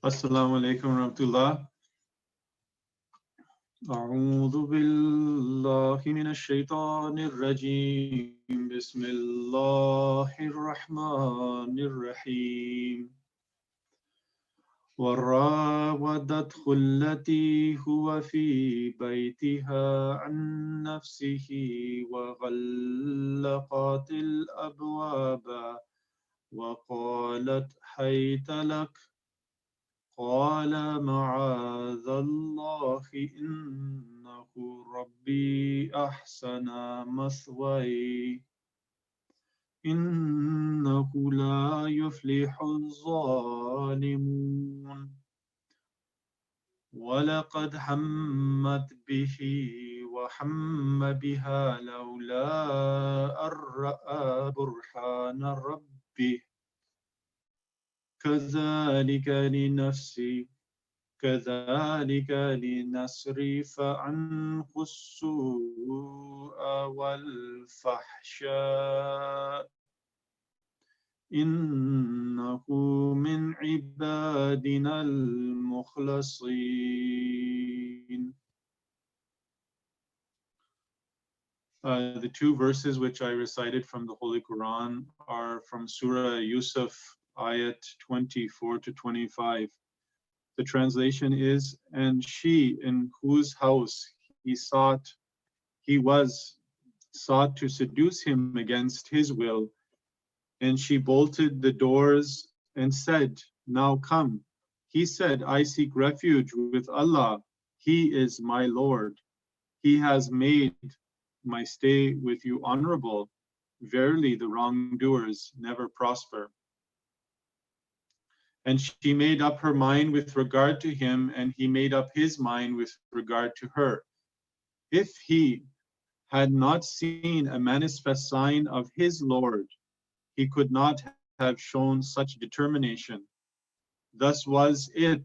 Assalamu alaikum warahmatullah. أعوذ بالله من الشيطان الرجيم بسم الله الرحمن الرحيم وراودته التي هو في بيتها عن نفسه وغلقت الأبواب وقالت حيت لك قال معاذ الله إنه ربي أحسن مثواي إنه لا يفلح الظالمون ولقد همت به وهم بها لولا أن رأى برهان ربه كذلك لنصرف عنه السوء والفحشاء إنه من عبادنا المخلصين. The two verses which I recited from the Holy Quran are from Surah Yusuf, ayat 24 to 25. The translation is, and she in whose house he was sought to seduce him against his will, and she bolted the doors and said, now come. He said, I seek refuge with Allah. He is my Lord. He has made my stay with you honorable. Verily, the wrongdoers never prosper. And she made up her mind with regard to him, and he made up his mind with regard to her. If he had not seen a manifest sign of his Lord, he could not have shown such determination. Thus was it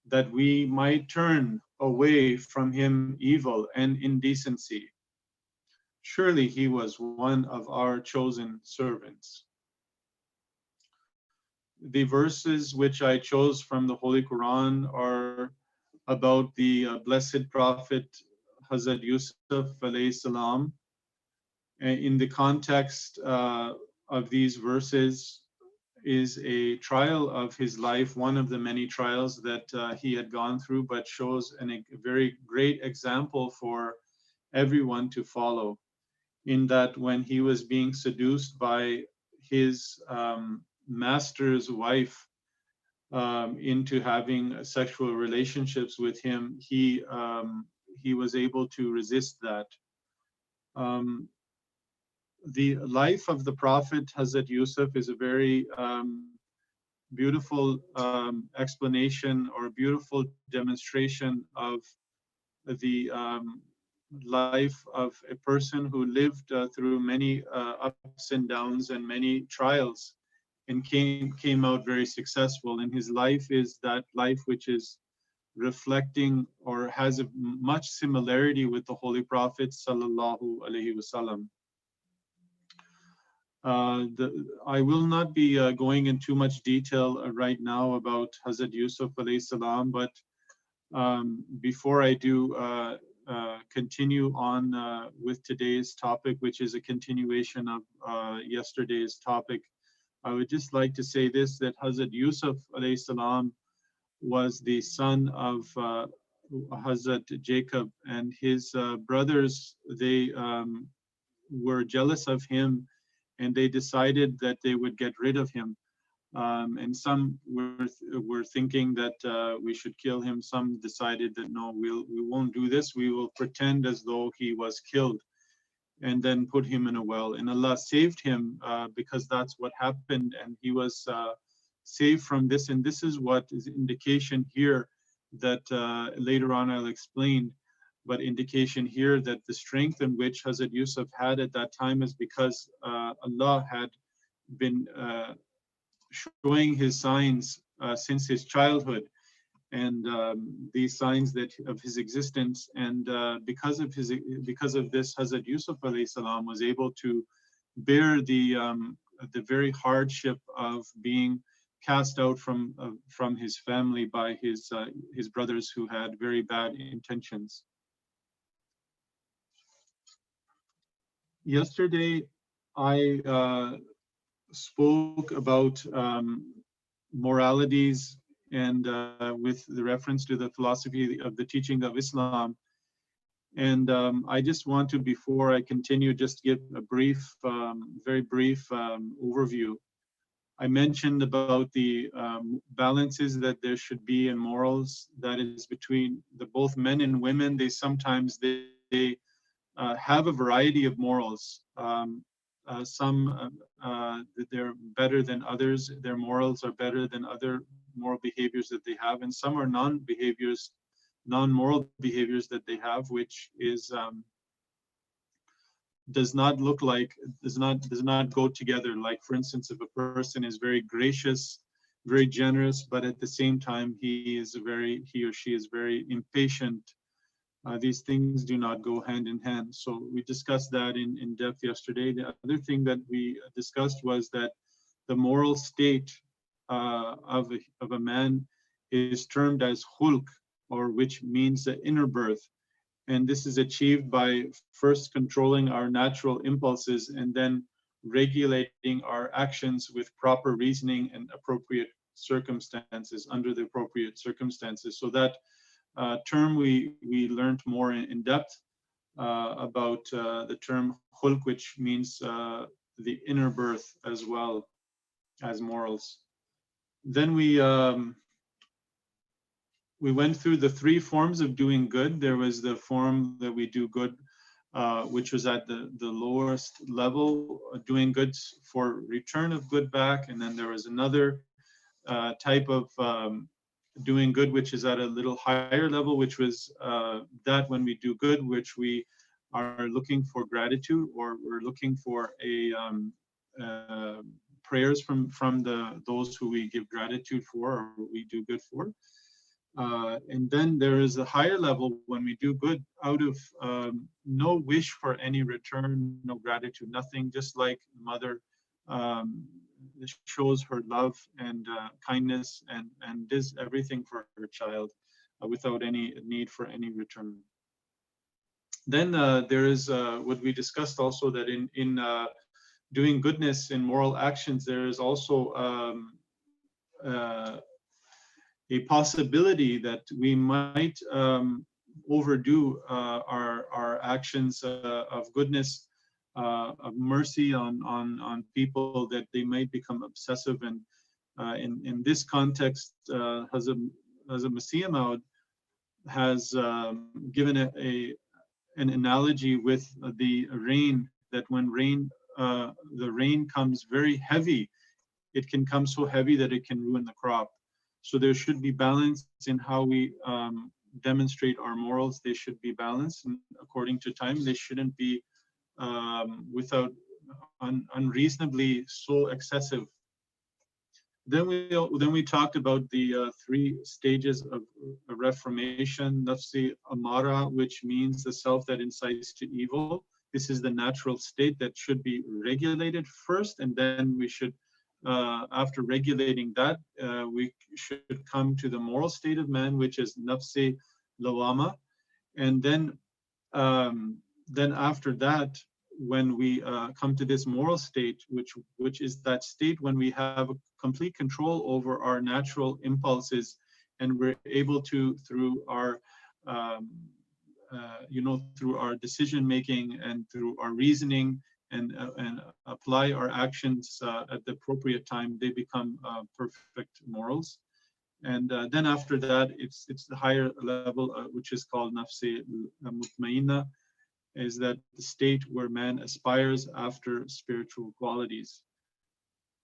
that we might turn away from him evil and indecency. Surely he was one of our chosen servants. The verses which I chose from the Holy Quran are about the blessed Prophet Hazrat Yusuf alayhi salam. In the context of these verses is a trial of his life, one of the many trials that he had gone through, but shows a very great example for everyone to follow, in that when he was being seduced by his master's wife into having sexual relationships with him, he was able to resist that. The life of the Prophet Hazrat Yusuf is a very beautiful explanation or beautiful demonstration of the life of a person who lived through many ups and downs and many trials and came out very successful. And his life is that life which is reflecting or has a much similarity with the Holy Prophet sallallahu alaihi wasallam. I will not be going in too much detail right now about Hazrat Yusuf alayhi salam, but before I do continue on with today's topic, which is a continuation of yesterday's topic, I would just like to say this, that Hazrat Yusuf alayhi salam was the son of Hazrat Jacob, and his brothers, they were jealous of him, and they decided that they would get rid of him. And some were thinking that we should kill him. Some decided that no, we won't do this. We will pretend as though he was killed, and then put him in a well. And Allah saved him because that's what happened, and he was saved from this. And this is what is indication here that later on I'll explain. But indication here that the strength in which Hazrat Yusuf had at that time is because Allah had been showing his signs since his childhood, and these signs of his existence. And because of this, Hazrat Yusuf alayhi salam was able to bear the very hardship of being cast out from his family by his brothers who had very bad intentions. Yesterday, I spoke about moralities and with the reference to the philosophy of the teaching of Islam. And I just want to, before I continue, just give a brief, very brief overview. I mentioned about the balances that there should be in morals, that is between both men and women. They sometimes have a variety of morals. Some they're better than others. Their morals are better than other moral behaviors that they have, and some are non-moral behaviors that they have, which is does not go together. Like, for instance, if a person is very gracious, very generous, but at the same time he or she is very impatient, these things do not go hand in hand. So we discussed that in depth yesterday. The other thing that we discussed was that the moral state of a man is termed as khulq, or which means the inner birth. And this is achieved by first controlling our natural impulses and then regulating our actions with proper reasoning and appropriate circumstances, under the appropriate circumstances. So that term we learned more in depth about the term khulq, which means the inner birth as well as morals. Then we went through the three forms of doing good. There was the form that we do good, which was at the lowest level, doing good for return of good back. And then there was another type of doing good, which is at a little higher level, which was that when we do good, which we are looking for gratitude, or we're looking for a prayers from those who we give gratitude for, or we do good for. And then there is a higher level when we do good out of no wish for any return, no gratitude, nothing, just like mother shows her love and kindness and does everything for her child without any need for any return. Then there is what we discussed also, that in doing goodness in moral actions, there is also a possibility that we might overdo our actions of goodness, of mercy on people, that they might become obsessive. And in this context, Hazrat Masih Maud has given an analogy with the rain, that when the rain comes very heavy, it can come so heavy that it can ruin the crop. So there should be balance in how we demonstrate our morals. They should be balanced and according to time. They shouldn't be without unreasonably so excessive. Then we talked about the three stages of reformation. Nafsi amara, which means the self that incites to evil. This is the natural state that should be regulated first, and then we should, after regulating that, we should come to the moral state of man, which is nafsi lawama. And then after that, when we come to this moral state, which is that state when we have complete control over our natural impulses, and we're able to, through our through our decision making and through our reasoning and apply our actions at the appropriate time, they become perfect morals. And then after that, it's the higher level, which is called nafsi mutmainna, is that the state where man aspires after spiritual qualities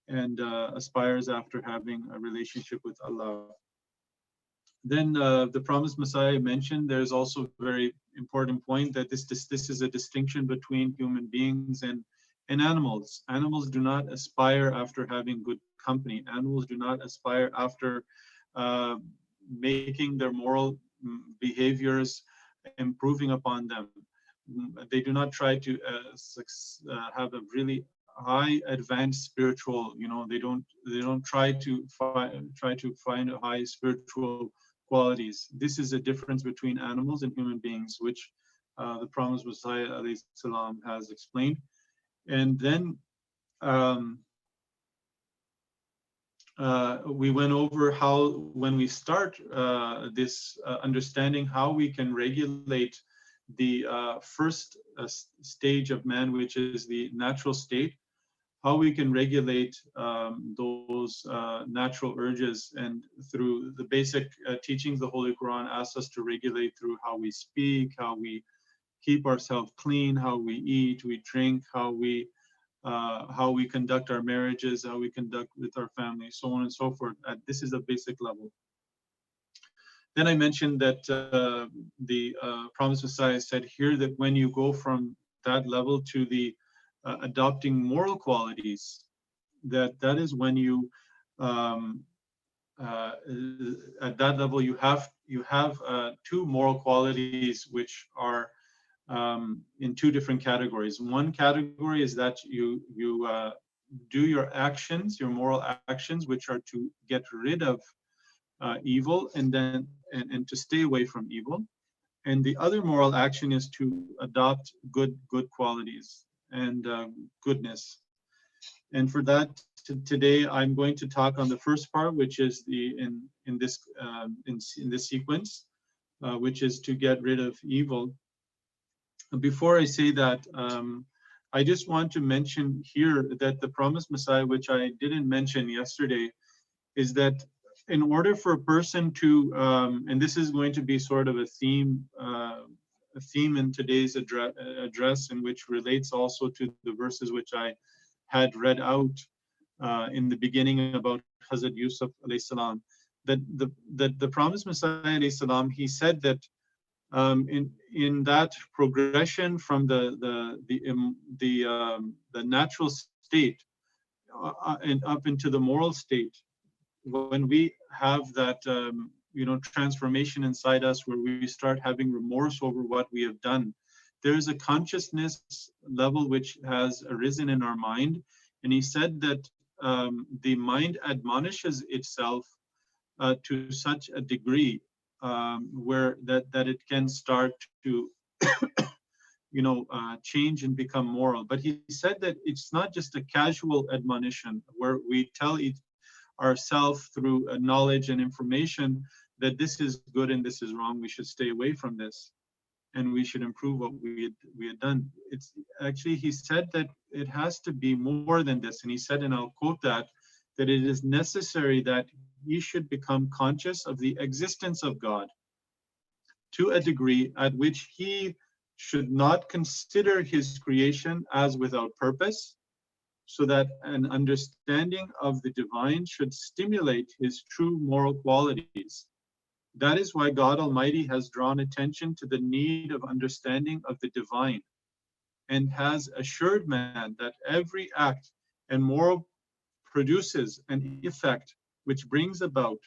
and aspires after having a relationship with Allah. Then the promised Messiah mentioned, there's also a very important point, that this is a distinction between human beings and animals. Animals do not aspire after having good company. Animals do not aspire after making their moral behaviors, improving upon them. They do not try to have a really high advanced spiritual, they don't try to find high spiritual qualities. This is a difference between animals and human beings, which the Promised Messiah alayhi salam has explained. And then we went over how, when we start this understanding, how we can regulate the first stage of man, which is the natural state, how we can regulate those natural urges. And through the basic teachings, the Holy Quran asks us to regulate through how we speak, how we keep ourselves clean, how we eat, we drink, how we conduct our marriages, how we conduct with our family, so on and so forth. This is a basic level. Then I mentioned that the Promised Messiah said here that when you go from that level to the adopting moral qualities, that is when you at that level you have two moral qualities which are in two different categories. One category is that you do your actions, your moral actions, which are to get rid of evil and to stay away from evil. And the other moral action is to adopt good qualities and goodness. And for that, today I'm going to talk on the first part, which is in this sequence, which is to get rid of evil. Before I say that, I just want to mention here that the Promised Messiah, which I didn't mention yesterday, is that in order for a person to, and this is going to be sort of a theme in today's address, and which relates also to the verses which I had read out in the beginning about Hazrat Yusuf alayhi salam, that the Promised Messiah alayhi salam, he said that in that progression from the natural state and up into the moral state, when we have that transformation inside us, where we start having remorse over what we have done, there is a consciousness level which has arisen in our mind. And he said that the mind admonishes itself to such a degree where that it can start to change and become moral. But he said that it's not just a casual admonition where we tell ourselves through knowledge and information that this is good and this is wrong, we should stay away from this, and we should improve what we had done. It's actually, he said that it has to be more than this. And he said, and I'll quote that it is necessary that he should become conscious of the existence of God to a degree at which he should not consider his creation as without purpose, so that an understanding of the divine should stimulate his true moral qualities. That is why God Almighty has drawn attention to the need of understanding of the divine, and has assured man that every act and moral produces an effect which brings about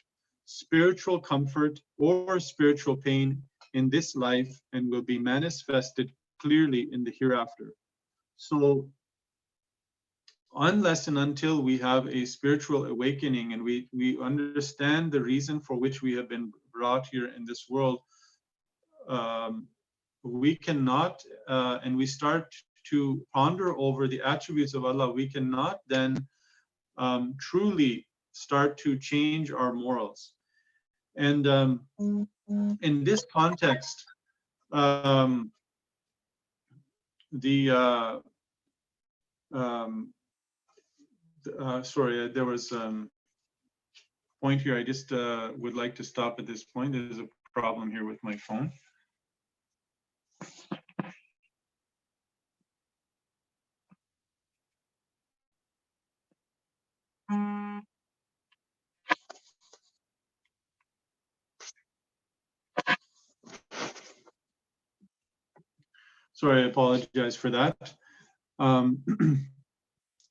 spiritual comfort or spiritual pain in this life, and will be manifested clearly in the hereafter. So unless and until we have a spiritual awakening and we understand the reason for which we have been brought here in this world, we cannot, and we start to ponder over the attributes of Allah, we cannot then truly start to change our morals. And in this context, sorry, there was a point here. I just would like to stop at this point. There's a problem here with my phone. Sorry, I apologize for that.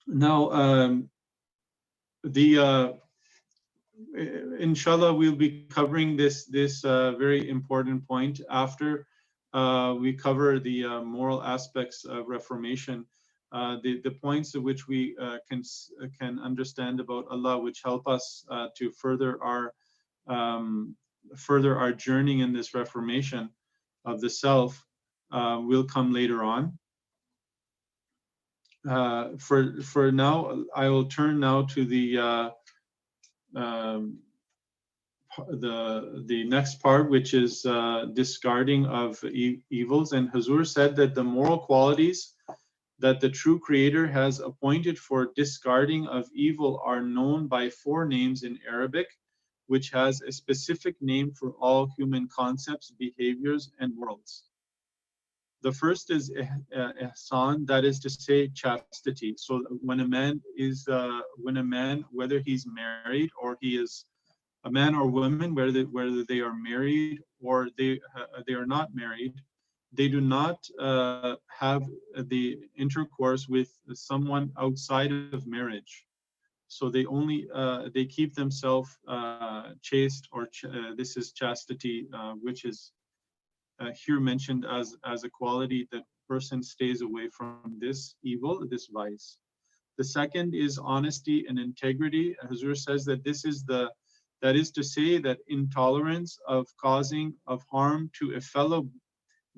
Now, inshallah, we'll be covering this very important point after we cover the moral aspects of Reformation. the points of which we can understand about Allah, which help us to further our journey in this reformation of the self, will come later on. For now, I will turn now to the next part, which is discarding of evils. And Hazur said that the moral qualities that the true creator has appointed for discarding of evil are known by 4 names in Arabic, which has a specific name for all human concepts, behaviors, and worlds. The first is ihsan, that is to say chastity. So when a man, whether he's married or he is a man or woman, whether they are married or they are not married, they do not have the intercourse with someone outside of marriage. So they only they keep themselves chaste, or this is chastity, which is here mentioned as a quality that person stays away from this evil, this vice. The second is honesty and integrity. Hazur says that that is to say that intolerance of causing of harm to a fellow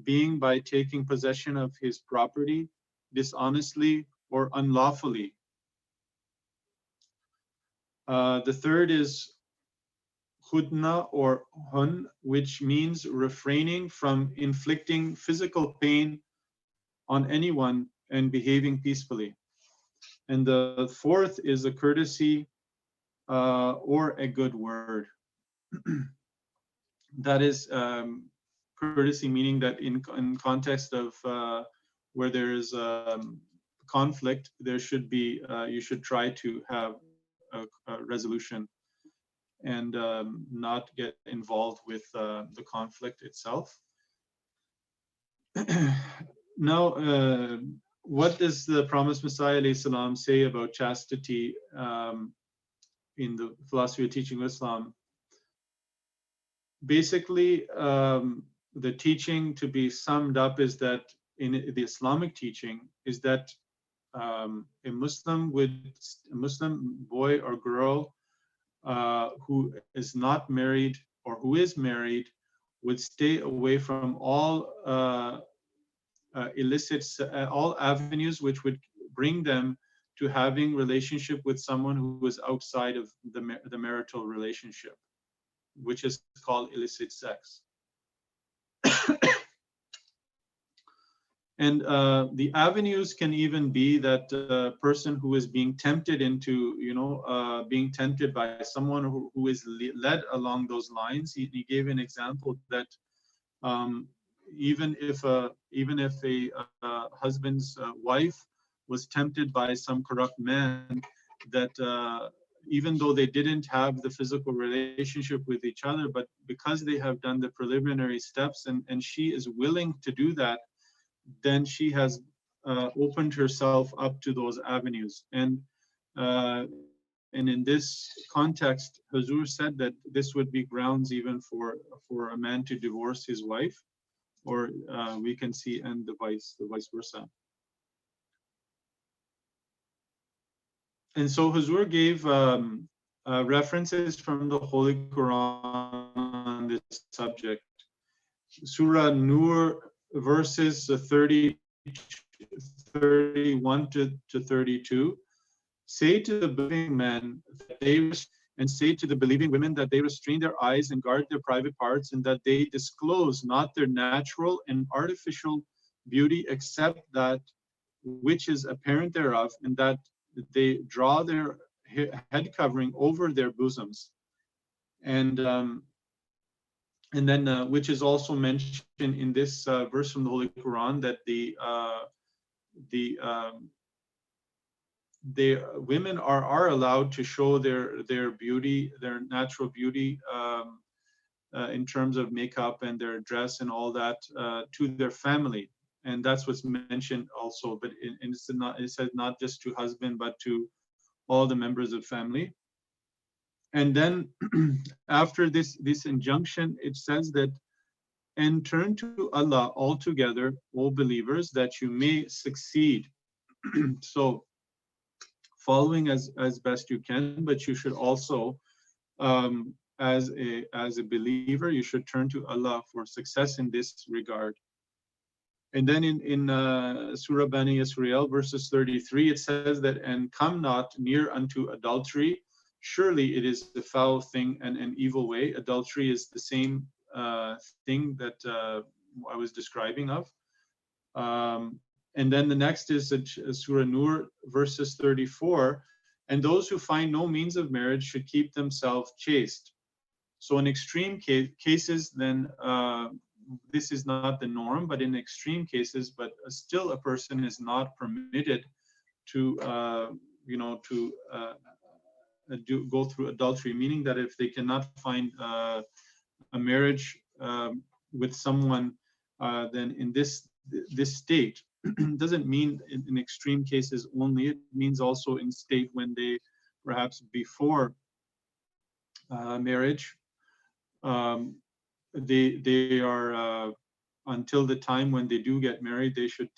being by taking possession of his property dishonestly or unlawfully. The third is hudna or hun, which means refraining from inflicting physical pain on anyone and behaving peacefully. And the fourth is a courtesy or a good word. That is courtesy, meaning that in context of where there is conflict, there should be you should try to have a resolution and not get involved with the conflict itself. Now, what does the promised Messiah ﷺ say about chastity in the philosophy of teaching of Islam? Basically, the teaching to be summed up is that in the Islamic teaching is that a Muslim boy or girl who is not married or who is married would stay away from all all avenues which would bring them to having relationship with someone who is outside of the marital relationship, which is called illicit sex. And the avenues can even be that a person who is being tempted into, being tempted by someone who is led along those lines. He gave an example that even if a husband's wife was tempted by some corrupt man, that even though they didn't have the physical relationship with each other, but because they have done the preliminary steps and she is willing to do that, then she has opened herself up to those avenues. And in this context, Hazur said that this would be grounds even for a man to divorce his wife, or we can see and the vice versa. And so Hazur gave references from the Holy Quran on this subject. Surah Nur, verses 31 to 32, say to the believing men that say to the believing women that they restrain their eyes and guard their private parts, and that they disclose not their natural and artificial beauty except that which is apparent thereof, and that they draw their head covering over their bosoms. And then, which is also mentioned in this verse from the Holy Quran, that the women are allowed to show their beauty, their natural beauty, in terms of makeup and their dress and all that, to their family, and that's what's mentioned also. But it says not just to husband, but to all the members of family. And then after this injunction, it says that, and turn to Allah altogether, O believers, that you may succeed. So following as best you can, but you should also, as a believer, you should turn to Allah for success in this regard. And then in Surah Bani Israel, verses 33, it says that, and come not near unto adultery. Surely it is the foul thing and an evil way. Adultery is the same thing that I was describing of. And then the next is Surah Nur, verses 34. And those who find no means of marriage should keep themselves chaste. So in extreme cases, then this is not the norm, but in extreme cases, but still a person is not permitted to, go through adultery, meaning that if they cannot find a marriage with someone, then in this state, doesn't mean in extreme cases only, it means also in state when they, perhaps before marriage, they are, until the time when they do get married, they should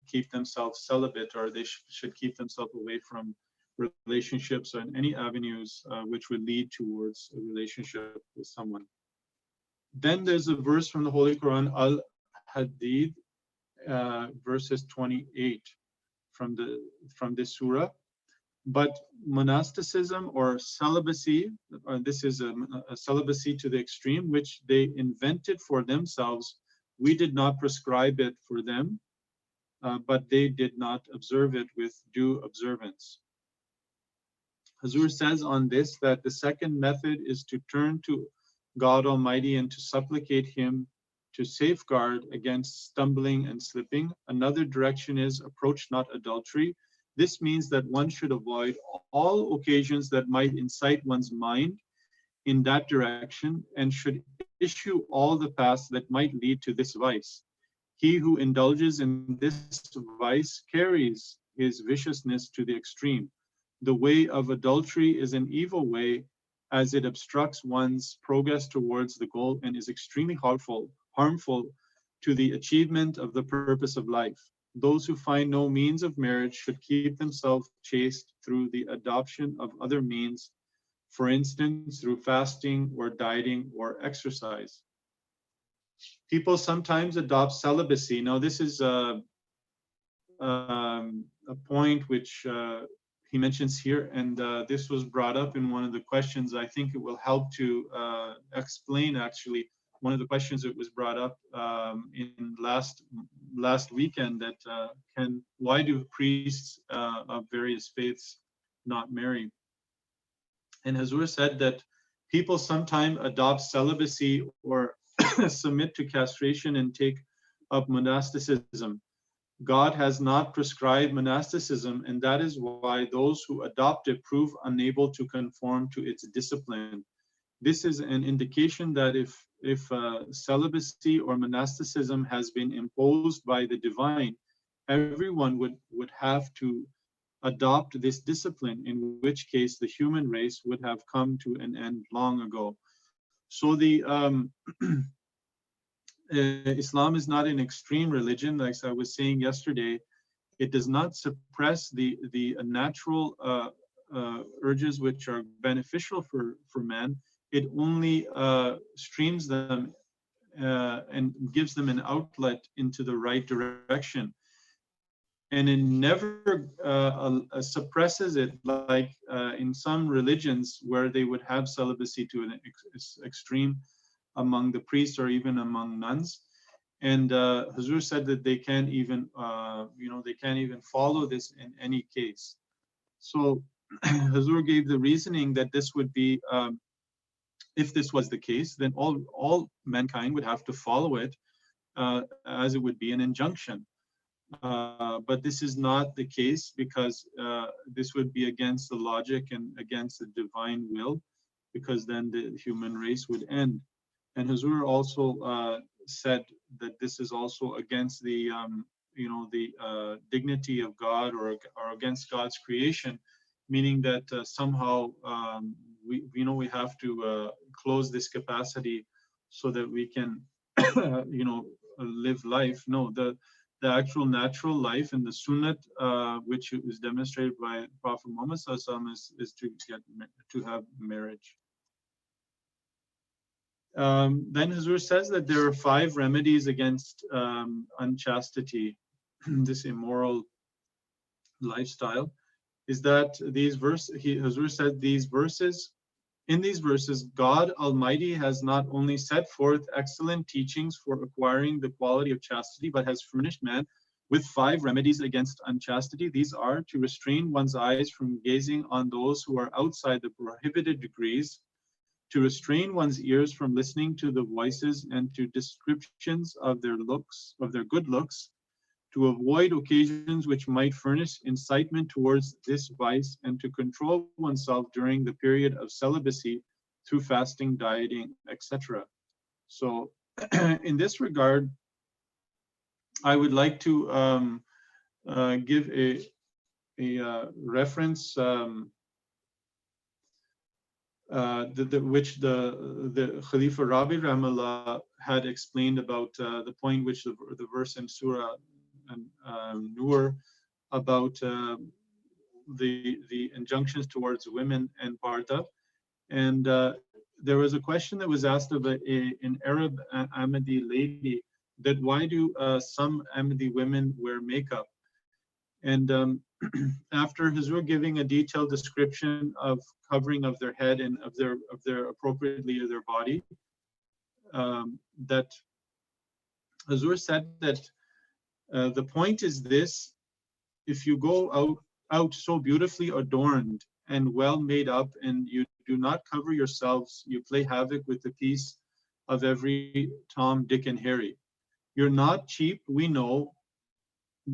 keep themselves celibate, or they should keep themselves away from relationships and any avenues which would lead towards a relationship with someone. Then there's a verse from the Holy Quran, Al-Hadid, verses 28 from this surah. But monasticism or celibacy, this is a celibacy to the extreme, which they invented for themselves. We did not prescribe it for them, but they did not observe it with due observance. Hazur says on this that the second method is to turn to God Almighty and to supplicate Him to safeguard against stumbling and slipping. Another direction is approach not adultery. This means that one should avoid all occasions that might incite one's mind in that direction, and should issue all the paths that might lead to this vice. He who indulges in this vice carries his viciousness to the extreme. The way of adultery is an evil way, as it obstructs one's progress towards the goal and is extremely harmful to the achievement of the purpose of life. Those who find no means of marriage should keep themselves chaste through the adoption of other means, for instance, through fasting or dieting or exercise. People sometimes adopt celibacy. Now, this is a point which he mentions here, and this was brought up in one of the questions. I think it will help to explain, actually, one of the questions that was brought up in last weekend, that why do priests of various faiths not marry? And Hazur said that people sometimes adopt celibacy or submit to castration and take up monasticism. God has not prescribed monasticism, and that is why those who adopt it prove unable to conform to its discipline. This is an indication that if celibacy or monasticism has been imposed by the divine, everyone would have to adopt this discipline, in which case the human race would have come to an end long ago. So the Islam is not an extreme religion. Like I was saying yesterday, it does not suppress the natural urges which are beneficial for man. It only streams them and gives them an outlet into the right direction. And it never suppresses it, like in some religions where they would have celibacy to an extreme among the priests or even among nuns. And Hazur said that they can't even, they can't even follow this in any case. So Hazur gave the reasoning that this would be, if this was the case, then all mankind would have to follow it, as it would be an injunction. But this is not the case, because this would be against the logic and against the divine will, because then the human race would end. And Hazur also said that this is also against the dignity of God, or against God's creation, meaning that somehow we have to close this capacity so that we can live life. No, the the actual natural life and the sunnat, which is demonstrated by Prophet Muhammad Sallallahu Alaihi Wasallam, is to have marriage. Then Huzur says that there are 5 remedies against unchastity, this immoral lifestyle. Is that Huzur said in these verses, God Almighty has not only set forth excellent teachings for acquiring the quality of chastity, but has furnished man with 5 remedies against unchastity. These are to restrain one's eyes from gazing on those who are outside the prohibited degrees, to restrain one's ears from listening to the voices and to descriptions of their good looks, to avoid occasions which might furnish incitement towards this vice, and to control oneself during the period of celibacy through fasting, dieting, etc. So in this regard, I would like to give a reference which the Khalifa Rabi Rahmallah had explained about the point which the verse in Surah Nur about the injunctions towards women and parda. And there was a question that was asked of an Arab Ahmadi lady, that why do some Ahmadi women wear makeup? And after Huzur giving a detailed description of covering of their head and of their appropriately of their body, that Huzur said that the point is this: if you go out so beautifully adorned and well made up, and you do not cover yourselves, you play havoc with the peace of every Tom, Dick, and Harry. You're not cheap, we know.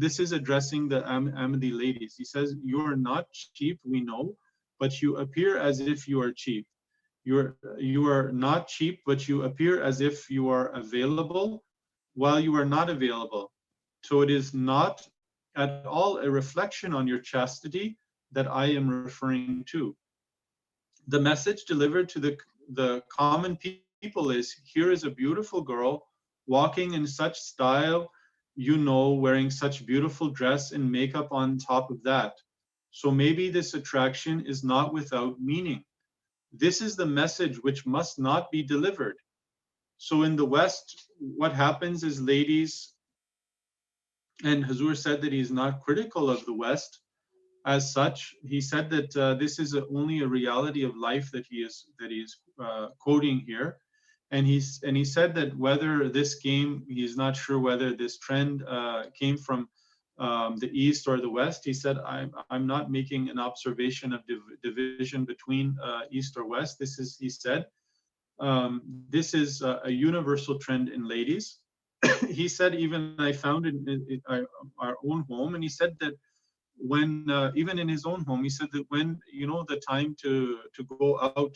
This is addressing the Ahmadi ladies. He says, you're not cheap, we know, but you appear as if you are cheap. You are not cheap, but you appear as if you are available while you are not available. So it is not at all a reflection on your chastity that I am referring to. The message delivered to the common people is, here is a beautiful girl walking in such style, wearing such beautiful dress and makeup on top of that. So maybe this attraction is not without meaning. This is the message which must not be delivered. So in the West, what happens is ladies, and Huzur said that he's not critical of the West as such. He said that this is only a reality of life that he is quoting here. And he said that whether this came, he's not sure whether this trend came from the East or the West. He said, I'm not making an observation of division between East or West. This is, he said, this is a universal trend in ladies. He said, even I found it in our own home, and he said that when, even in his own home, he said that when, the time to go out,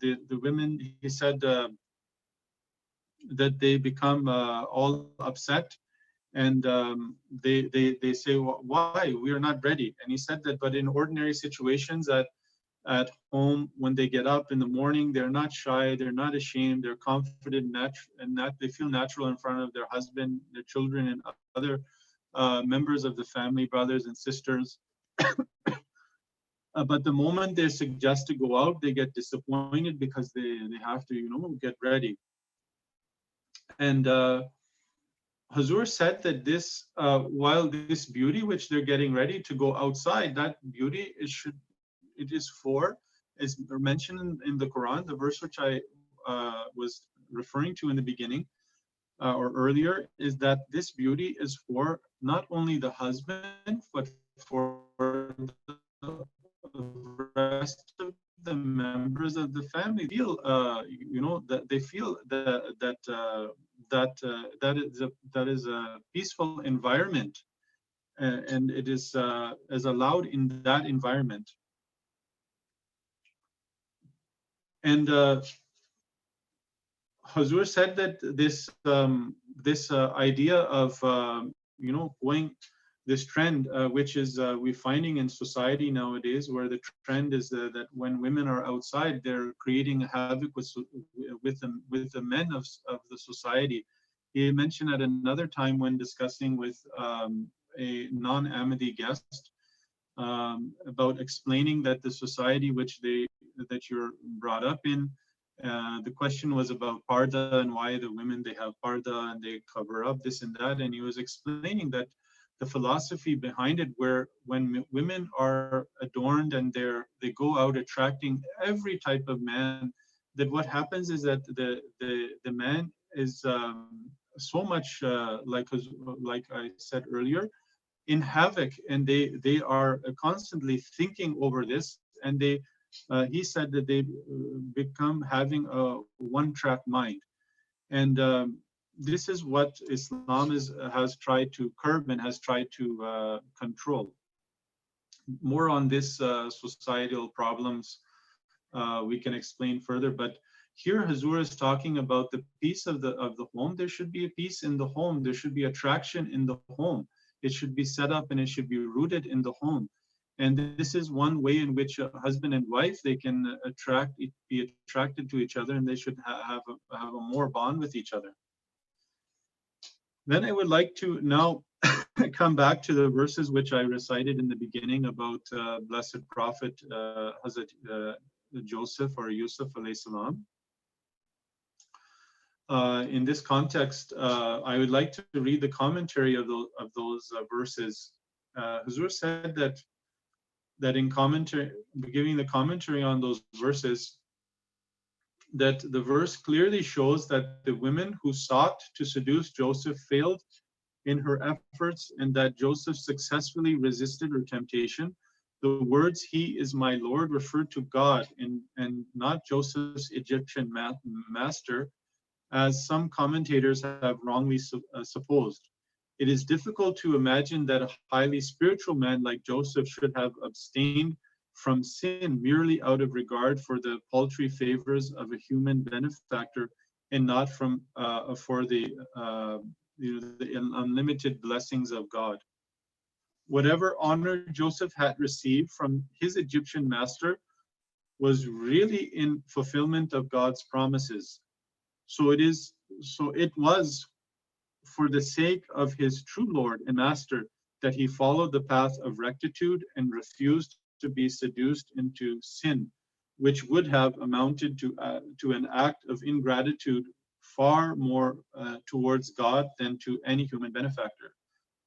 the women, he said that they become all upset, and they say, well, why? We are not ready. And he said that, but in ordinary situations at home, when they get up in the morning, they're not shy, they're not ashamed, they're confident, and that they feel natural in front of their husband, their children, and other members of the family, brothers and sisters. But the moment they suggest to go out, they get disappointed because they have to, get ready. And Huzur said that this, while this beauty which they're getting ready to go outside, that beauty is mentioned in the Quran, the verse which I was referring to in the beginning or earlier, is that this beauty is for not only the husband, but for the rest of the members of the family. Feel, that they feel that is a peaceful environment, and it is allowed in that environment. And Huzur said that this idea of going, this trend which is we're finding in society nowadays, where the trend is that when women are outside, they're creating havoc with the men of the society. He mentioned at another time when discussing with a non-Ahmadi guest about explaining that the society that you're brought up in, the question was about parda and why the women, they have parda and they cover up this and that. And he was explaining that the philosophy behind it, where when women are adorned and they go out attracting every type of man, that what happens is that the man is so much like I said earlier, in havoc, and they are constantly thinking over this, and he said that they become having a one-track mind, and this is what Islam has tried to curb and has tried to control. More on this societal problems we can explain further, but here Hazur is talking about the peace of the home. There should be a peace in the home. There should be attraction in the home. It should be set up and it should be rooted in the home. And this is one way in which a husband and wife, they can be attracted to each other, and they should have a more bond with each other. Then I would like to now come back to the verses which I recited in the beginning about Blessed Prophet Hazrat Joseph or Yusuf alayhi salam. In this context, I would like to read the commentary of those verses. Hazur said that in commentary, giving the commentary on those verses, that the verse clearly shows that the women who sought to seduce Joseph failed in her efforts, and that Joseph successfully resisted her temptation. The words "He is my Lord" referred to God and not Joseph's Egyptian master, as some commentators have wrongly supposed. It is difficult to imagine that a highly spiritual man like Joseph should have abstained from sin merely out of regard for the paltry favors of a human benefactor, and not for the unlimited blessings of God. Whatever honor Joseph had received from his Egyptian master was really in fulfillment of God's promises. So it was for the sake of his true Lord and Master that he followed the path of rectitude and refused to be seduced into sin, which would have amounted to an act of ingratitude far more towards God than to any human benefactor.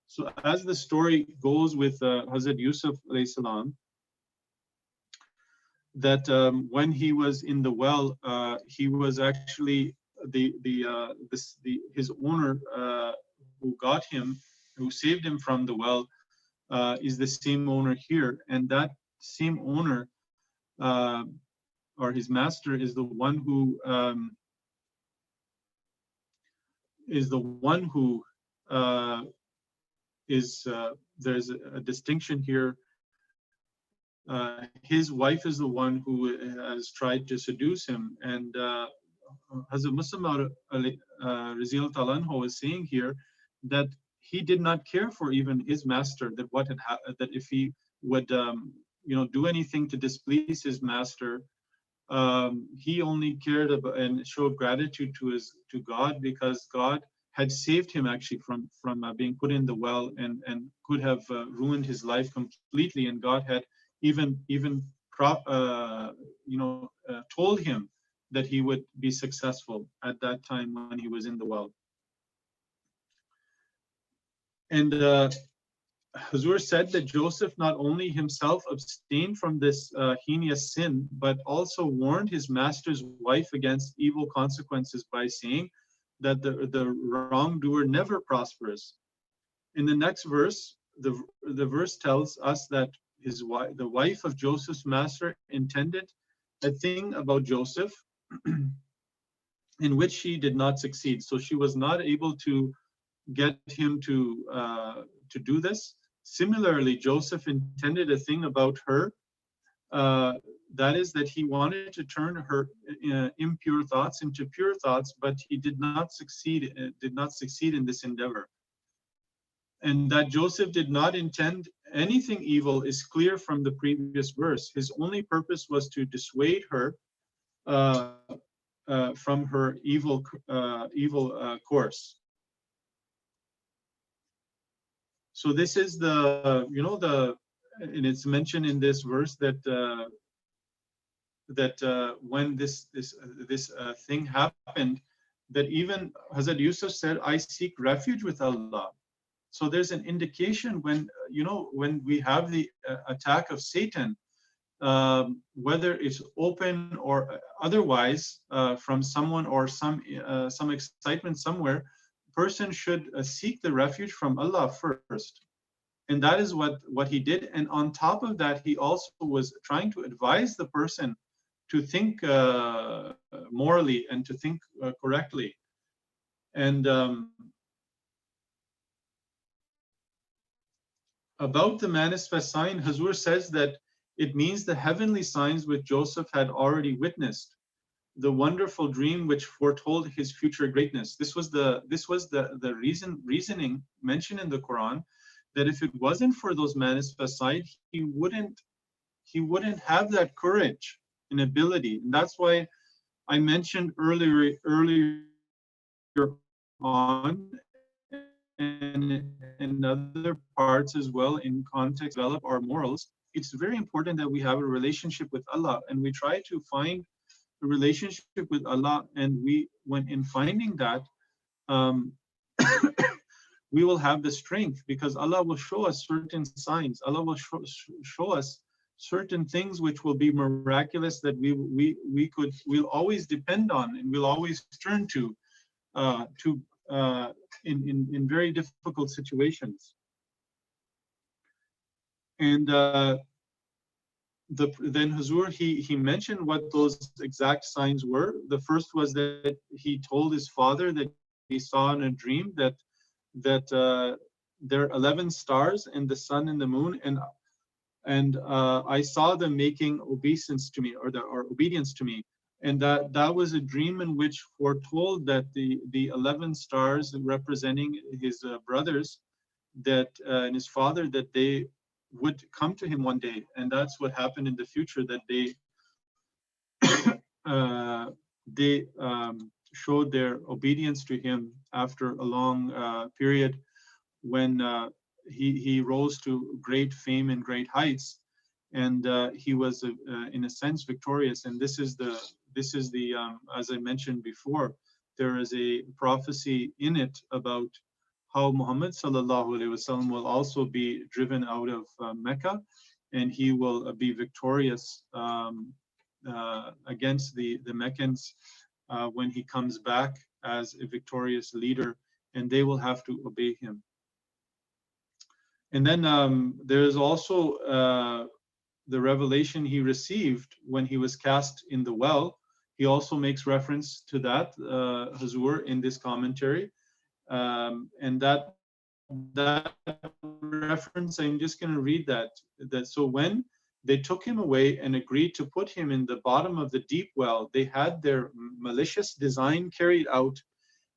So as the story goes with Hazrat Yusuf alayhi salam, that when he was in the well, he was actually his owner who got him, who saved him from the well, is the same owner here, and that same owner or his master is the one who there's a distinction here. His wife is the one who has tried to seduce him, and Hazrat Muslim Rizal Talanho is saying here that he did not care for even his master, that what had that if he would do anything to displease his master, he only cared about and showed gratitude to God, because God had saved him actually from being put in the well and could have ruined his life completely, and God had even told him that he would be successful at that time when he was in the well. And Hazur said that Joseph not only himself abstained from this heinous sin, but also warned his master's wife against evil consequences by saying that the wrongdoer never prospers. In the next verse, the verse tells us that the wife of Joseph's master intended a thing about Joseph in which she did not succeed. So she was not able to get him to do this. Similarly, Joseph intended a thing about her, that is that he wanted to turn her impure thoughts into pure thoughts, but he did not succeed in this endeavor. And that Joseph did not intend anything evil is clear from the previous verse. His only purpose was to dissuade her from her evil course. So this is the, and it's mentioned in this verse that when this thing happened, that even Hazrat Yusuf said, I seek refuge with Allah. So there's an indication when, when we have the attack of Satan, whether it's open or otherwise, from someone or some excitement somewhere, person should seek the refuge from Allah first. And that is what he did. And on top of that, he also was trying to advise the person to think morally and to think correctly. And about the manifest sign, Hazur says that it means the heavenly signs which Joseph had already witnessed, the wonderful dream which foretold his future greatness. This was the reasoning mentioned in the Quran, that if it wasn't for those manifest signs, he wouldn't have that courage and ability. And that's why I mentioned earlier on, and in other parts as well, in context, develop our morals. It's very important that we have a relationship with Allah, and we try to find a relationship with Allah. And when in finding that, we will have the strength, because Allah will show us certain signs. Allah will show us certain things which will be miraculous, that we'll always depend on, and we'll always turn to in very difficult situations. And then Hazur, he mentioned what those exact signs were. The first was that he told his father that he saw in a dream that there are 11 stars and the sun and the moon, and I saw them making obeisance to me, or obedience to me. And that was a dream in which foretold that the 11 stars representing his brothers, that and his father, that they would come to him one day. And that's what happened in the future, that they showed their obedience to him after a long period, when he rose to great fame and great heights, and he was in a sense victorious. And this is the as I mentioned before, there is a prophecy in it about how Muhammad sallallahu alaihi wasallam will also be driven out of Mecca, and he will be victorious against the Meccans when he comes back as a victorious leader, and they will have to obey him. And then there is also the revelation he received when he was cast in the well. He also makes reference to that, Hazur, in this commentary. And that reference, I'm just going to read that. So when they took him away and agreed to put him in the bottom of the deep well, they had their malicious design carried out.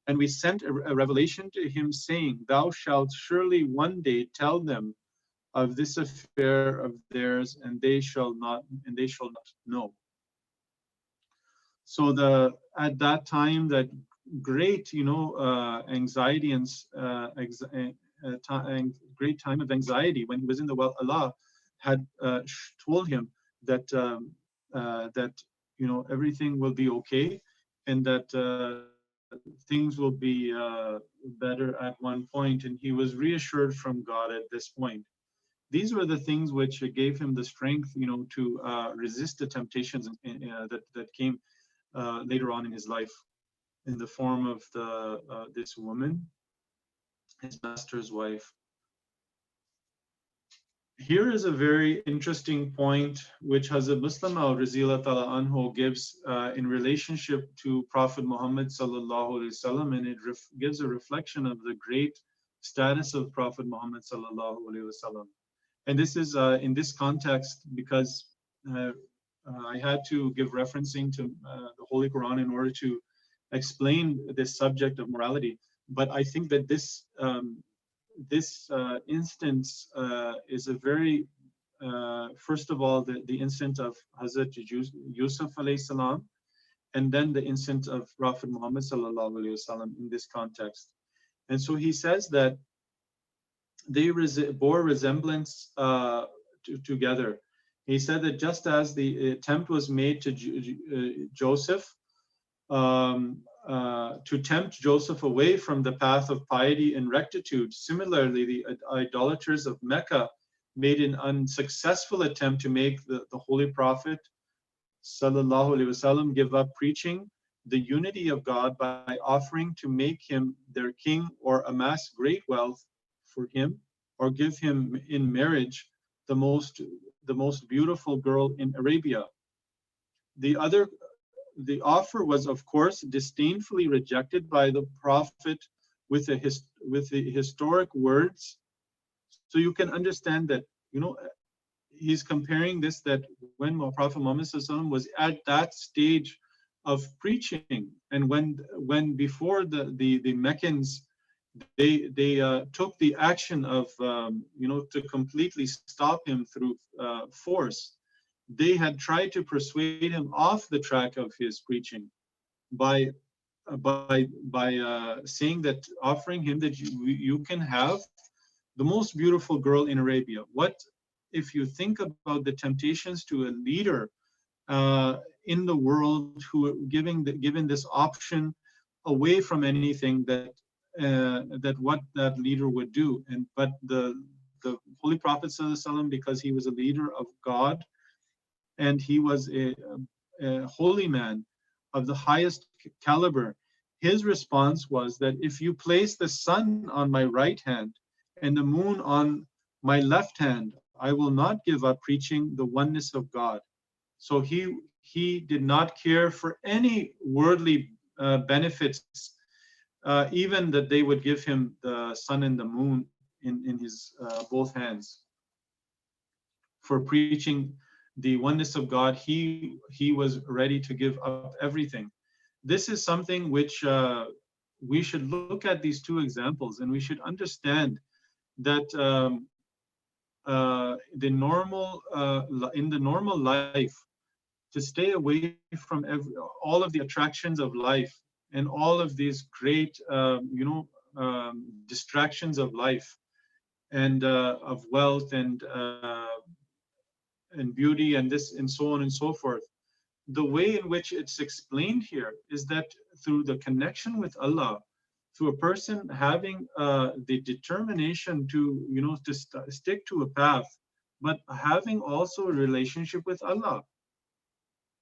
And we sent a revelation to him, saying, thou shalt surely one day tell them of this affair of theirs, and they shall not know. So at that time, that great anxiety and great time of anxiety when he was in the well, Allah had told him that everything will be okay, and that things will be better at one point, and he was reassured from God at this point. These were the things which gave him the strength, to resist the temptations that came later on in his life, in the form of this woman, his master's wife. Here is a very interesting point which Hazrat Muslim al-Razila Ta'ala Anhu gives in relationship to Prophet Muhammad sallallahu alaihi wasallam, and it gives a reflection of the great status of Prophet Muhammad sallallahu alaihi wasallam. And this is in this context because I had to give referencing to the Holy Quran in order to explain this subject of morality. But I think that this instance is a very, first of all, the instance of Hazrat Yusuf alayhi salam, and then the instance of Prophet Muhammad sallallahu alayhi wasallam in this context. And so he says that they bore resemblance together. He said that just as the attempt was made to Joseph, to tempt Joseph away from the path of piety and rectitude, similarly, the idolaters of Mecca made an unsuccessful attempt to make the Holy Prophet sallallahu alaihi wasallam give up preaching the unity of God by offering to make him their king or amass great wealth for him or give him in marriage the most beautiful girl in Arabia. The other the offer was of course disdainfully rejected by the Prophet with the historic words. So you can understand that, he's comparing this, that when Prophet Muhammad was at that stage of preaching, and when before the Meccans, they took the action of to completely stop him through force. They had tried to persuade him off the track of his preaching by saying that, offering him that you can have the most beautiful girl in Arabia. What if you think about the temptations to a leader in the world who are given this option away from anything that what that leader would do, but the Holy Prophet ﷺ, because he was a leader of God and he was a holy man of the highest caliber, his response was that if you place the sun on my right hand and the moon on my left hand, I will not give up preaching the oneness of God. So he did not care for any worldly benefits, even that they would give him the sun and the moon in his both hands. For preaching the oneness of God, he was ready to give up everything. This is something which we should look at these two examples, and we should understand that in the normal life, to stay away from all of the attractions of life and all of these great distractions of life and of wealth and beauty and this and so on and so forth. The way in which it's explained here is that through the connection with Allah, through a person having the determination to stick to a path, but having also a relationship with Allah,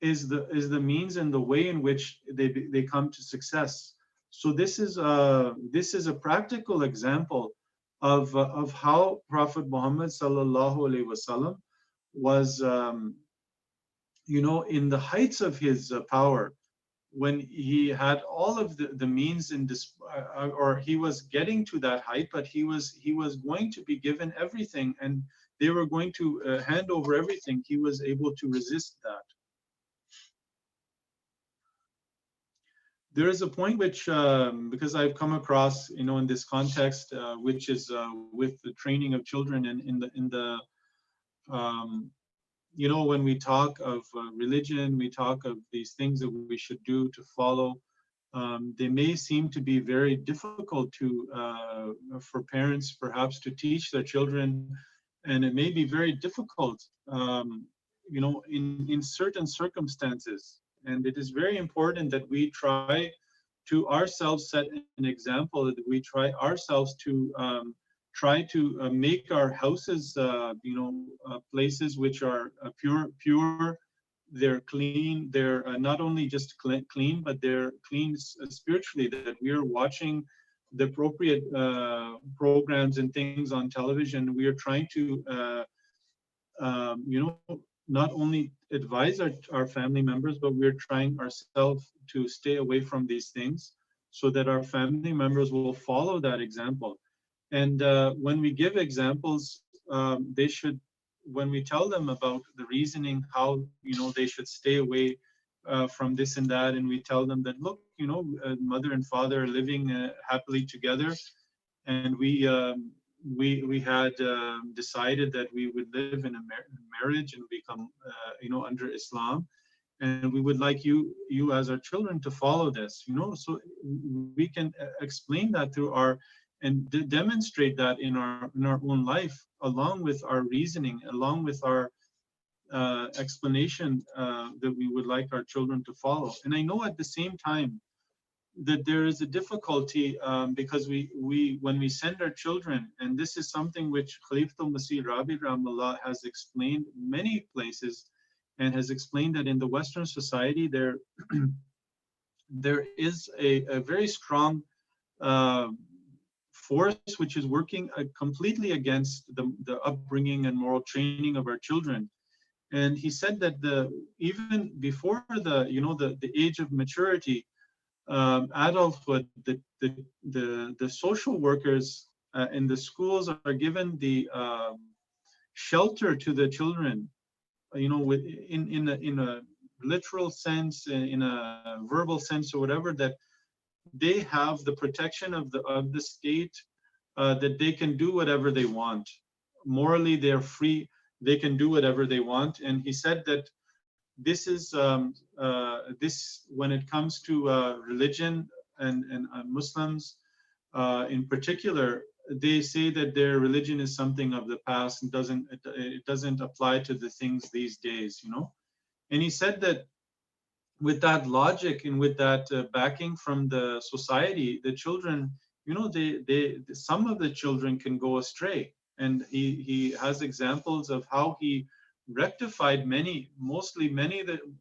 is the means and the way in which they come to success. So this is a practical example of how Prophet Muhammad sallallahu alaihi wasallam was in the heights of his power, when he had all of the means in this, or he was getting to that height, but he was going to be given everything, and they were going to hand over everything. He was able to resist that. There is a point which, because I've come across, in this context, which is with the training of children, and in the when we talk of religion, we talk of these things that we should do to follow. They may seem to be very difficult for parents, perhaps, to teach their children, and it may be very difficult, in certain circumstances. And it is very important that we try to ourselves set an example, that we try ourselves to make our houses, places which are pure, they're clean, they're not only just clean, but they're clean spiritually, that we are watching the appropriate programs and things on television. We are trying to, not only advise our family members, but we're trying ourselves to stay away from these things so that our family members will follow that example. And when we give examples, they should, when we tell them about the reasoning, how they should stay away from this and that, and we tell them that, look, mother and father are living happily together, and we had decided that we would live in a marriage and become under Islam, and we would like you as our children to follow this. So we can explain that through our and demonstrate that in our own life, along with our reasoning, along with our explanation that we would like our children to follow. And I know at the same time that there is a difficulty because when we send our children, and this is something which Khalifatul Masih Rabi Rahimahullah has explained many places, and has explained that in the Western society there there is a very strong force which is working completely against the upbringing and moral training of our children. And he said that even before the age of maturity, adulthood, the social workers in the schools are given the shelter to the children, in a literal sense, in a verbal sense, or whatever, that they have the protection of the state, that they can do whatever they want. Morally, they're free. They can do whatever they want. And he said that this is this, when it comes to religion and Muslims in particular, they say that their religion is something of the past and it doesn't apply to the things these days, And he said that with that logic and with that backing from the society, the children, some of the children can go astray. And he has examples of how he rectified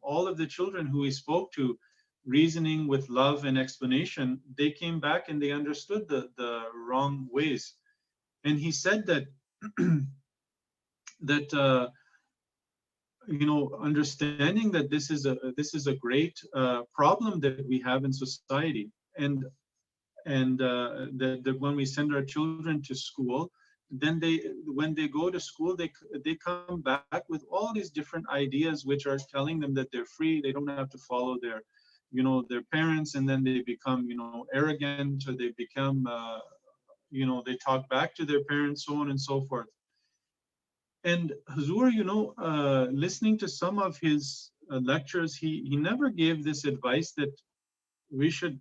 all of the children who he spoke to, reasoning with love and explanation. They came back and they understood the wrong ways. And he said that understanding that this is a great problem that we have in society, and that when we send our children to school, then when they go to school, they come back with all these different ideas which are telling them that they're free, they don't have to follow their parents, and then they become arrogant, or they become they talk back to their parents, so on and so forth. And Huzur, listening to some of his lectures, he never gave this advice that we should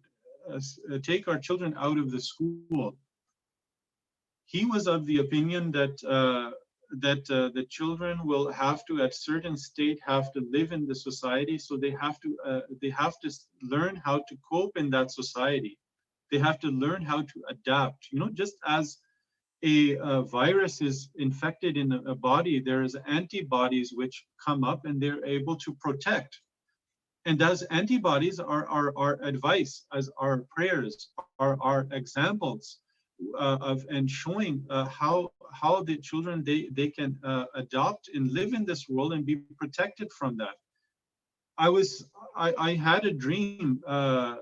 take our children out of the school. He was of the opinion that the children will have to, at certain state, have to live in the society. So they have to learn how to cope in that society. They have to learn how to adapt. Just as a virus is infected in a body, there is antibodies which come up and they're able to protect. And those antibodies are our advice, as our prayers, are our examples of and showing how the children they can adopt and live in this world and be protected from that. I had a dream, but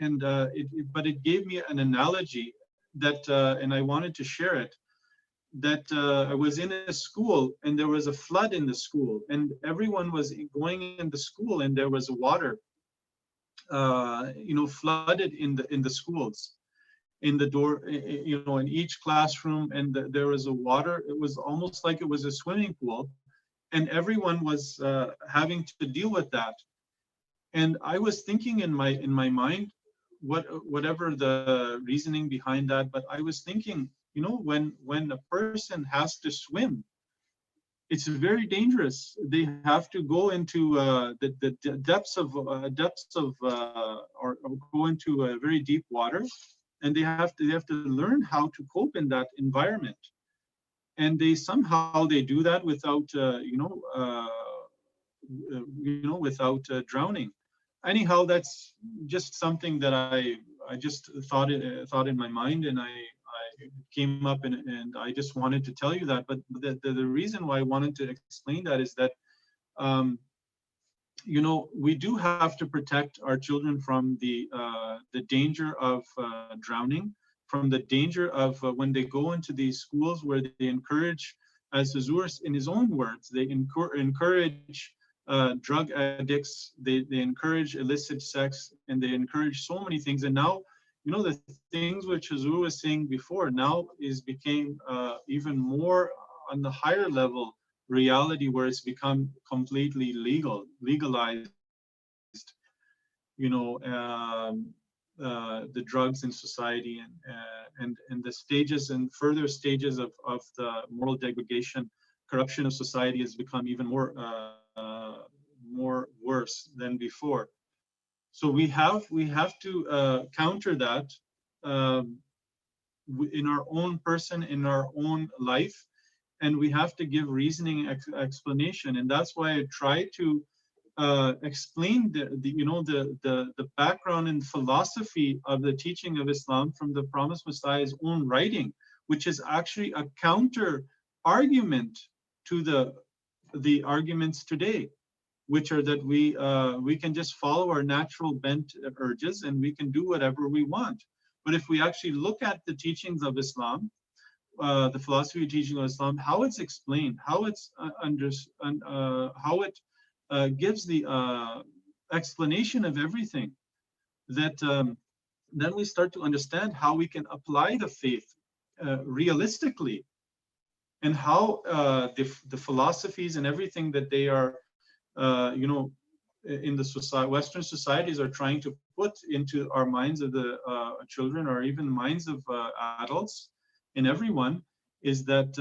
it gave me an analogy that and I wanted to share it. That I was in a school and there was a flood in the school, and everyone was going in the school, and there was water, flooded in the schools, in the door, in each classroom, and there was a water. It was almost like it was a swimming pool, and everyone was having to deal with that. And I was thinking in my mind, whatever the reasoning behind that, but I was thinking, when a person has to swim, it's very dangerous. They have to go into the depths of or go into very deep water, and they have to learn how to cope in that environment. And they somehow do that without without drowning. Anyhow, that's just something that I just thought in my mind, and I came up, and I just wanted to tell you that. But the reason why I wanted to explain that is that we do have to protect our children from the danger of drowning, from the danger of when they go into these schools where they encourage, as Huzur in his own words, they encourage drug addicts, they encourage illicit sex, and they encourage so many things. And now, the things which Huzur was saying before now became even more on the higher level reality, where it's become completely legalized. the drugs in society, and the stages and further stages of the moral degradation, corruption of society has become even more worse than before. So we have to counter that um, in our own person, in our own life, and we have to give reasoning explanation. And that's why I try to explain the background and philosophy of the teaching of Islam from the promised Messiah's own writing, which is actually a counter argument to the arguments today, which are that we can just follow our natural bent urges and we can do whatever we want. But if we actually look at the teachings of Islam, the philosophy of teaching of Islam, how it's explained, how it's how it gives the explanation of everything, that then we start to understand how we can apply the faith realistically, and how the philosophies and everything that they are, in the society, Western societies are trying to put into our minds of the children, or even minds of adults, and everyone, is that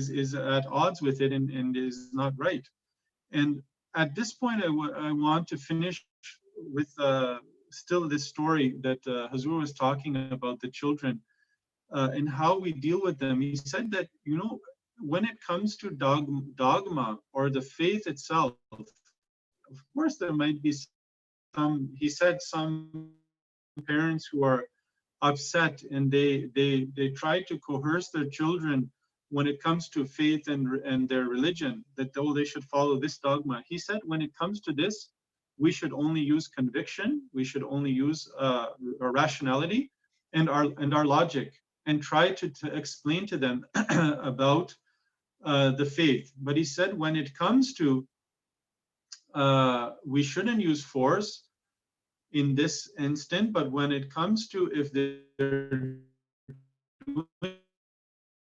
is at odds with it, and is not right. And at this point, I want to finish with still this story that Hazur was talking about, the children, and how we deal with them. He said that, when it comes to dogma or the faith itself, of course there might be some, he said, some parents who are upset, and they try to coerce their children when it comes to faith and their religion, that they should follow this dogma. He said, when it comes to this, we should only use conviction, we should only use rationality and our logic, and try to explain to them about the faith. But he said, when it comes to we shouldn't use force in this instant, but when it comes to, if they're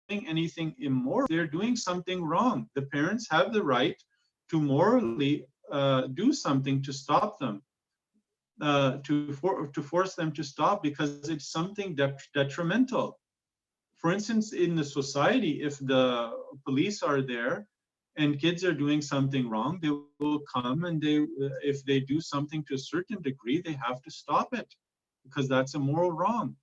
doing anything immoral, they're doing something wrong, the parents have the right to morally do something to stop them, to force them to stop, because it's something detrimental. For instance, in the society, if the police are there and kids are doing something wrong, they will come, and if they do something to a certain degree, they have to stop it, because that's a moral wrong.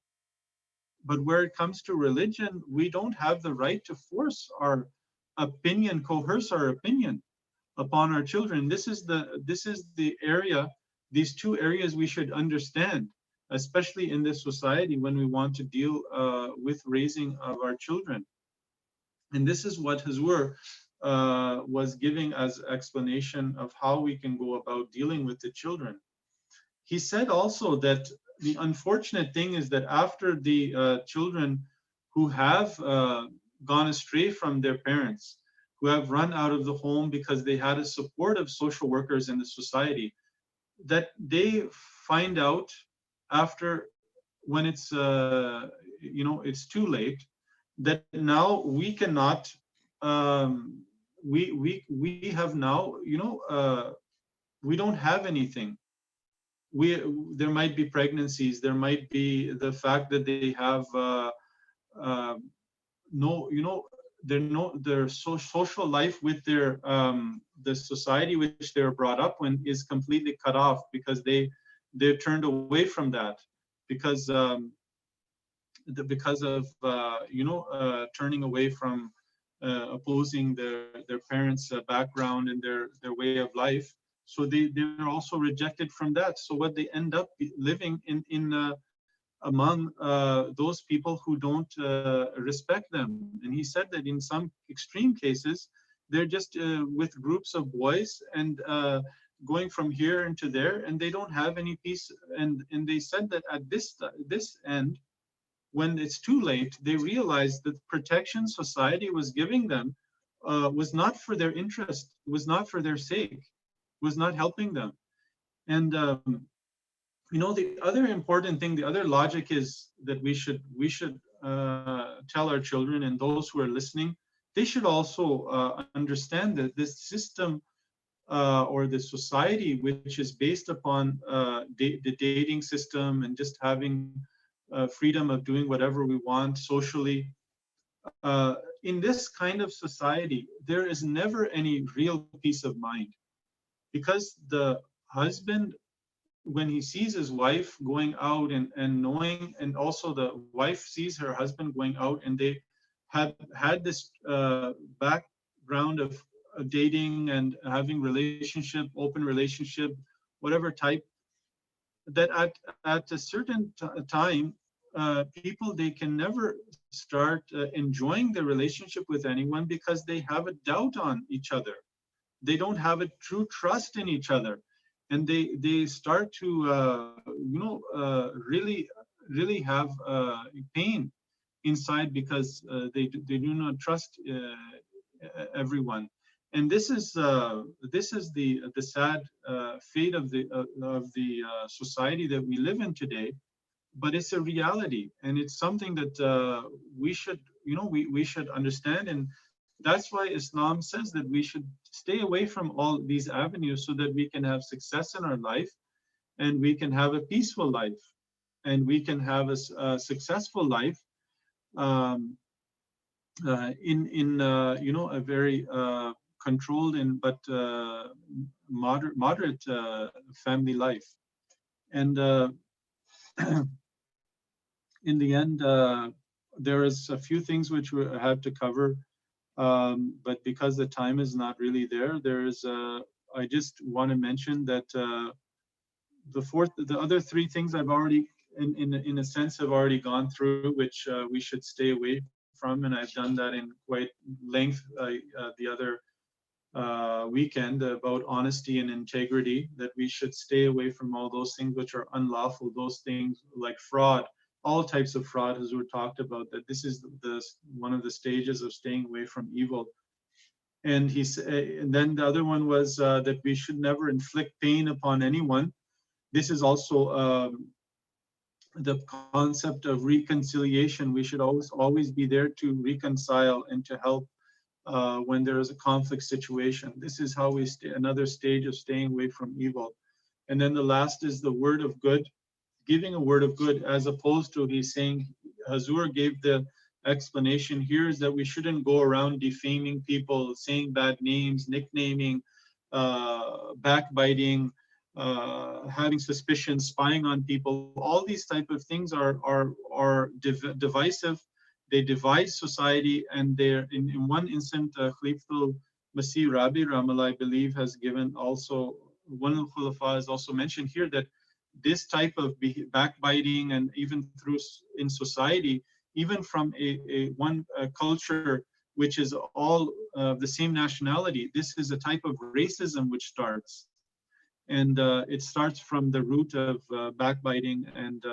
But where it comes to religion, we don't have the right to force our opinion, coerce our opinion upon our children. This is the area, these two areas we should understand, especially in this society when we want to deal with raising of our children. And this is what Hazur was giving as explanation of how we can go about dealing with the children. He said also that the unfortunate thing is that after the children who have gone astray from their parents, who have run out of the home because they had a support of social workers in the society, that they find out after, when it's it's too late, that now we cannot, we have now, we don't have anything. There might be pregnancies, there might be the fact that they have their social life with their the society which they're brought up in is completely cut off, because they're turned away from that, because of turning away from opposing their parents' background and their way of life. So they're also rejected from that. So what they end up living in among those people who don't respect them. And he said that in some extreme cases, they're just with groups of boys and going from here into there, and they don't have any peace. And they said that at this end, when it's too late, they realized that protection society was giving them was not for their interest, was not for their sake, was not helping them. And the other important thing, the other logic is that we should tell our children, and those who are listening, they should also understand that this system or the society, which is based upon the dating system and just having freedom of doing whatever we want socially, in this kind of society, there is never any real peace of mind, because the husband, when he sees his wife going out and knowing, and also the wife sees her husband going out, and they have had this background of dating and having relationship, open relationship, whatever type, that at a certain time, people, they can never start enjoying the relationship with anyone, because they have a doubt on each other. They don't have a true trust in each other, and they start to really have pain inside, because they do not trust everyone. And this is the sad fate of the society that we live in today. But it's a reality, and it's something that we should, we should understand. And that's why Islam says that we should stay away from all these avenues, so that we can have success in our life, and we can have a peaceful life, and we can have a successful life, um, in a very controlled and but moderate family life. And in the end, there is a few things which we have to cover, but because the time is not really there, I just want to mention that the other three things I've already, in a sense, have already gone through, which we should stay away from, and I've done that in quite length the other weekend, about honesty and integrity, that we should stay away from all those things which are unlawful, those things like fraud, all types of fraud, as we talked about, that this is one of the stages of staying away from evil. And and then the other one was that we should never inflict pain upon anyone. This is also the concept of reconciliation. We should always be there to reconcile and to help when there is a conflict situation. This is how we another stage of staying away from evil. And then the last is the word of good, giving a word of good, as opposed to, he's saying, Hazur gave the explanation here, is that we shouldn't go around defaming people, saying bad names, nicknaming, backbiting, having suspicion, spying on people. All these type of things are divisive. They divide society, and they're in one instant, Khalifatul Masih Rabi Ramallah, I believe, has given also, one of the Khulafa has also mentioned here, that this type of backbiting, and even through in society, even from one culture which is all the same nationality, this is a type of racism which starts. And it starts from the root of backbiting and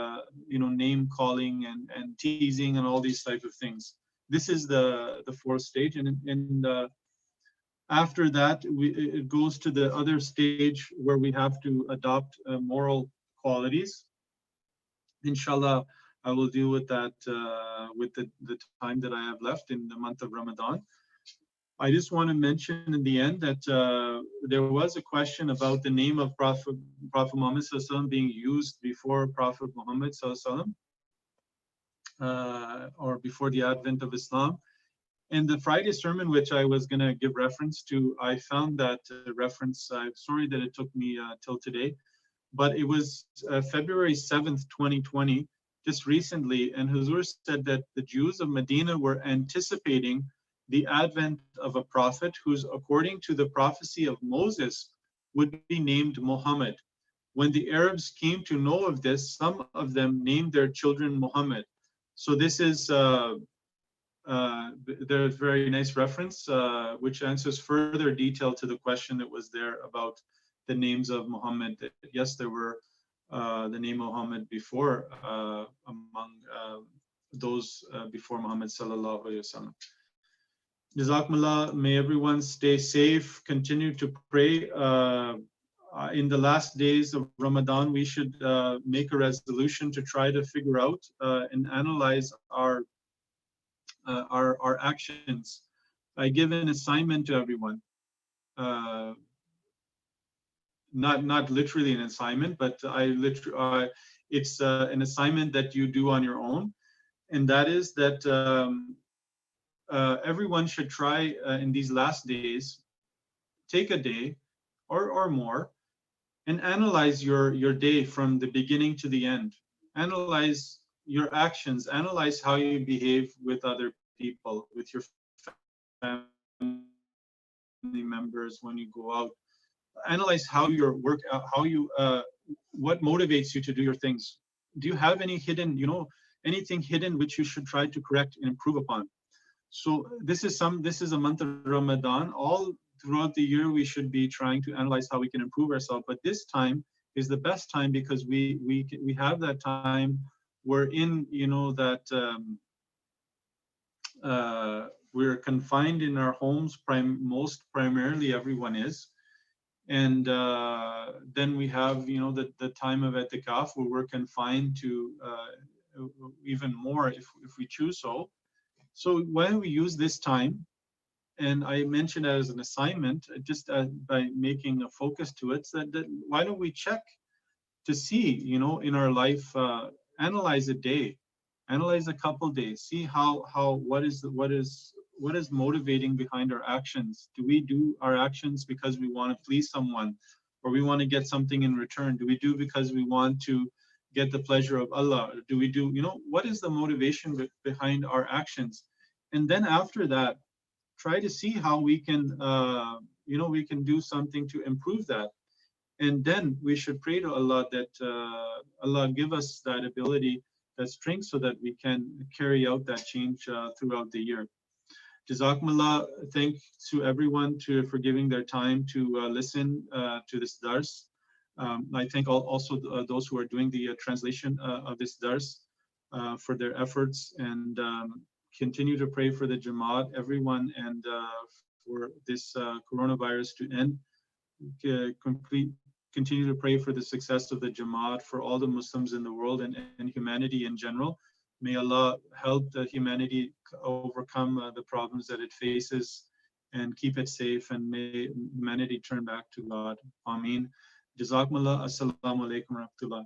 name calling and teasing and all these type of things. This is the fourth stage, and after that it goes to the other stage where we have to adopt moral qualities. Inshallah, I will deal with that with the time that I have left in the month of Ramadan. I just want to mention in the end that there was a question about the name of Prophet Muhammad being used before Prophet Muhammad or before the advent of Islam. In the Friday sermon, which I was going to give reference to, I found that reference. I'm sorry that it took me till today, but it was February 7th, 2020, just recently, and Huzur said that the Jews of Medina were anticipating the advent of a prophet who's, according to the prophecy of Moses, would be named Muhammad. When the Arabs came to know of this, some of them named their children Muhammad. So this is there's very nice reference, which answers further detail to the question that was there about the names of Muhammad. Yes, there were the name Muhammad before among those before Muhammad sallallahu alaihi wasallam. Jazakumullah. May everyone stay safe. Continue to pray. In the last days of Ramadan, we should make a resolution to try to figure out and analyze our actions. I give an assignment to everyone. not literally an assignment, but it's an assignment that you do on your own, and that is that everyone should try in these last days, take a day or more, and analyze your day from the beginning to the end. Analyze your actions, analyze how you behave with other people, with your family members when you go out. Analyze how you do your work, what motivates you to do your things. Do you have any hidden, anything hidden which you should try to correct and improve upon? So this is a month of Ramadan. All throughout the year, we should be trying to analyze how we can improve ourselves. But this time is the best time because we have that time. We're in, that we're confined in our homes. Primarily, everyone is. And then we have, the time of etikaf where we're confined to even more if we choose so. So why don't we use this time? And I mentioned as an assignment, just by making a focus to it, that why don't we check to see, in our life, analyze a day, analyze a couple days, see what is motivating behind our actions. Do we do our actions because we want to please someone, or we want to get something in return? Do we do because we want to get the pleasure of Allah? Do we do, what is the motivation behind our actions? And then after that, try to see how we can, we can do something to improve that. And then we should pray to Allah that Allah give us that ability, that strength, so that we can carry out that change throughout the year. Jazakumullah. Thanks to everyone for giving their time to listen to this dars. I thank also those who are doing the translation of this dars for their efforts, and continue to pray for the Jamaat, everyone, and for this coronavirus to end. Continue to pray for the success of the Jamaat, for all the Muslims in the world and humanity in general. May Allah help the humanity overcome the problems that it faces and keep it safe, and may humanity turn back to God. Ameen. Jazakumullah. Assalamu alaikum wa rahmatullah.